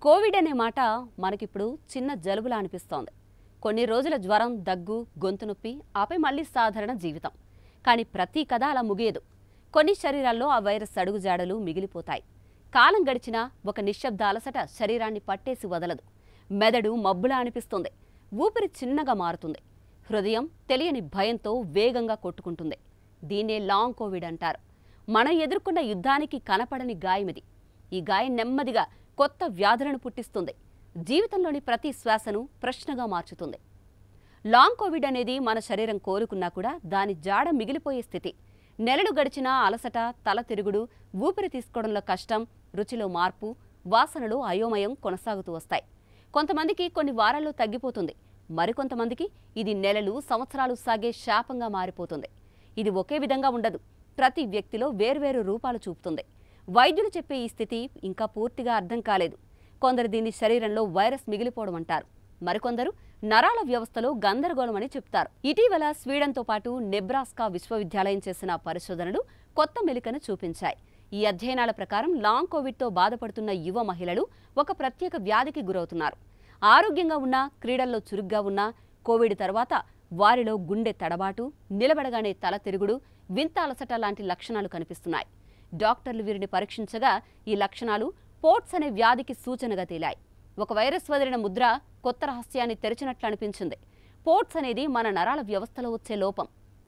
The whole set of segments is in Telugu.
కోవిడ్ అనే మాట మనకిప్పుడు చిన్న జలుబులా అనిపిస్తోంది. కొన్ని రోజుల జ్వరం, దగ్గు, గొంతు నొప్పి, ఆపై మళ్ళీ సాధారణ జీవితం. కానీ ప్రతి కథ అలా ముగియదు. కొన్ని శరీరాల్లో ఆ వైరస్ అడుగుజాడలు మిగిలిపోతాయి. కాలం గడిచినా ఒక నిశ్శబ్ద అలసట శరీరాన్ని పట్టేసి వదలదు. మెదడు మబ్బులా అనిపిస్తుంది. ఊపిరి చిన్నగా మారుతుంది. హృదయం తెలియని భయంతో వేగంగా కొట్టుకుంటుంది. దీన్నే లాంగ్ కోవిడ్ అంటారు. మనం ఎదుర్కొన్న యుద్ధానికి కనపడని గాయమిది. ఈ గాయం నెమ్మదిగా కొత్త వ్యాధులను పుట్టిస్తుంది. జీవితంలోని ప్రతి శ్వాసను ప్రశ్నగా మార్చుతుంది. లాంగ్ కోవిడ్ అనేది మన శరీరం కోలుకున్నా కూడా దాని జాడ మిగిలిపోయే స్థితి. నెలలు గడిచినా అలసట, తల తిరుగుడు, ఊపిరి తీసుకోవడంలో కష్టం, రుచిలో మార్పు, వాసనలో అయోమయం కొనసాగుతూ వస్తాయి. కొంతమందికి కొన్ని వారాల్లో తగ్గిపోతుంది. మరికొంతమందికి ఇది నెలలు, సంవత్సరాలు సాగే శాపంగా మారిపోతుంది. ఇది ఒకే విధంగా ఉండదు. ప్రతి వ్యక్తిలో వేర్వేరు రూపాలు చూపుతుంది. వైద్యులు చెప్పే ఈ స్థితి ఇంకా పూర్తిగా అర్థం కాలేదు. కొందరు దీన్ని శరీరంలో వైరస్ మిగిలిపోవడం అంటారు. మరికొందరు నరాల వ్యవస్థలో గందరగోళం అని చెప్తారు. ఇటీవల స్వీడన్తో పాటు నెబ్రాస్కా విశ్వవిద్యాలయం చేసిన పరిశోధనలు కొత్త మెలికను చూపించాయి. ఈ అధ్యయనాల ప్రకారం లాంగ్ కోవిడ్తో బాధపడుతున్న యువ మహిళలు ఒక ప్రత్యేక వ్యాధికి గురవుతున్నారు. ఆరోగ్యంగా ఉన్నా, క్రీడల్లో చురుగ్గా ఉన్నా కోవిడ్ తర్వాత వారిలో గుండె తడబాటు, నిలబడగానే తల తిరుగుడు, వింత అలసట లాంటి లక్షణాలు కనిపిస్తున్నాయి. డాక్టర్లు వీరిని పరీక్షించగా ఈ లక్షణాలు పోట్స్ అనే వ్యాధికి సూచనగా తేలాయి. ఒక వైరస్ వదిలిన ముద్ర కొత్త రహస్యాన్ని తెరిచినట్లు అనిపించింది. పోట్స్ అనేది మన నరాల వ్యవస్థలో వచ్చే లోపం.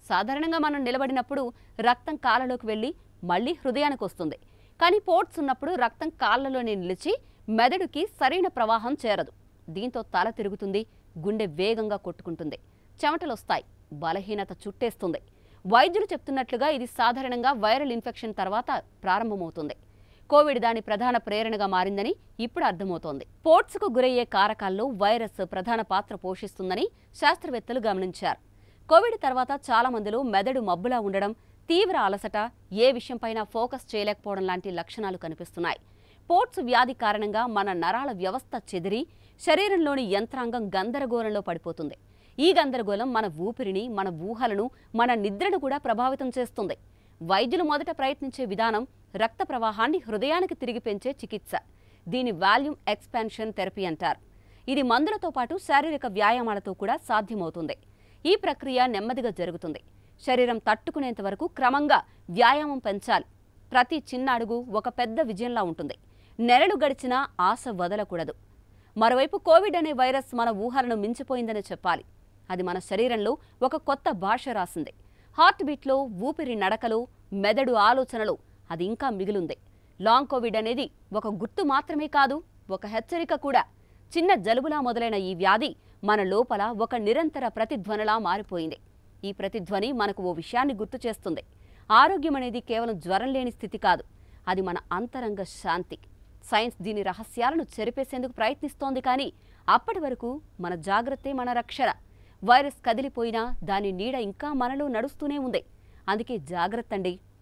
సాధారణంగా మనం నిలబడినప్పుడు రక్తం కాళ్ళలోకి వెళ్లి మళ్లీ హృదయానికి వస్తుంది. కానీ పోట్స్ ఉన్నప్పుడు రక్తం కాళ్లలోనే నిలిచి మెదడుకి సరైన ప్రవాహం చేరదు. దీంతో తల తిరుగుతుంది, గుండె వేగంగా కొట్టుకుంటుంది, చెమటలొస్తాయి, బలహీనత చుట్టేస్తుంది. వైద్యులు చెప్తున్నట్లుగా ఇది సాధారణంగా వైరల్ ఇన్ఫెక్షన్ తర్వాత ప్రారంభమవుతుంది. కోవిడ్ దాని ప్రధాన ప్రేరణగా మారిందని ఇప్పుడు అర్థమవుతోంది. పోట్స్కు గురయ్యే కారకాల్లో వైరస్ ప్రధాన పాత్ర పోషిస్తుందని శాస్త్రవేత్తలు గమనించారు. కోవిడ్ తర్వాత చాలా మందిలో మెదడు మబ్బులా ఉండడం, తీవ్ర అలసట, ఏ విషయంపైనా ఫోకస్ చేయలేకపోవడం లాంటి లక్షణాలు కనిపిస్తున్నాయి. పోట్స్ వ్యాధి కారణంగా మన నరాల వ్యవస్థ చెదిరి శరీరంలోని యంత్రాంగం గందరగోళంలో పడిపోతుంది. ఈ గందరగోళం మన ఊపిరిని, మన ఊహలను, మన నిద్రను కూడా ప్రభావితం చేస్తుంది. వైద్యులు మొదట ప్రయత్నించే విధానం రక్త ప్రవాహాన్ని హృదయానికి తిరిగి పెంచే చికిత్స. దీని వాల్యూమ్ ఎక్స్పాన్షన్ థెరపీ అంటారు. ఇది మందులతో పాటు శారీరక వ్యాయామాలతో కూడా సాధ్యమవుతుంది. ఈ ప్రక్రియ నెమ్మదిగా జరుగుతుంది. శరీరం తట్టుకునేంత వరకు క్రమంగా వ్యాయామం పెంచాలి. ప్రతి చిన్న అడుగు ఒక పెద్ద విజయంలా ఉంటుంది. నెలలు గడిచినా ఆశ వదలకూడదు. మరోవైపు కోవిడ్ అనే వైరస్ మన ఊహలను మించిపోయిందనే చెప్పాలి. అది మన శరీరంలో ఒక కొత్త భాష రాసింది. హార్ట్ బీట్లో, ఊపిరి నడకలో, మెదడు ఆలోచనలో అది ఇంకా మిగిలుంది. లాంగ్ కోవిడ్ అనేది ఒక గుర్తు మాత్రమే కాదు, ఒక హెచ్చరిక కూడా. చిన్న జలుబులా మొదలైన ఈ వ్యాధి మన లోపల ఒక నిరంతర ప్రతిధ్వనిలా మారిపోయింది. ఈ ప్రతిధ్వని మనకు ఓ విషయాన్ని గుర్తు చేస్తుంది. ఆరోగ్యం అనేది కేవలం జ్వరం లేని స్థితి కాదు, అది మన అంతరంగ శాంతి. సైన్స్ దీని రహస్యాలను చెరిపేసేందుకు ప్రయత్నిస్తోంది. కానీ అప్పటి వరకు మన జాగ్రత్తే మన రక్షణ. వైరస్ కదిలిపోయినా దాని నీడ ఇంకా మనలో నడుస్తూనే ఉంది. అందుకే జాగ్రత్త అండి.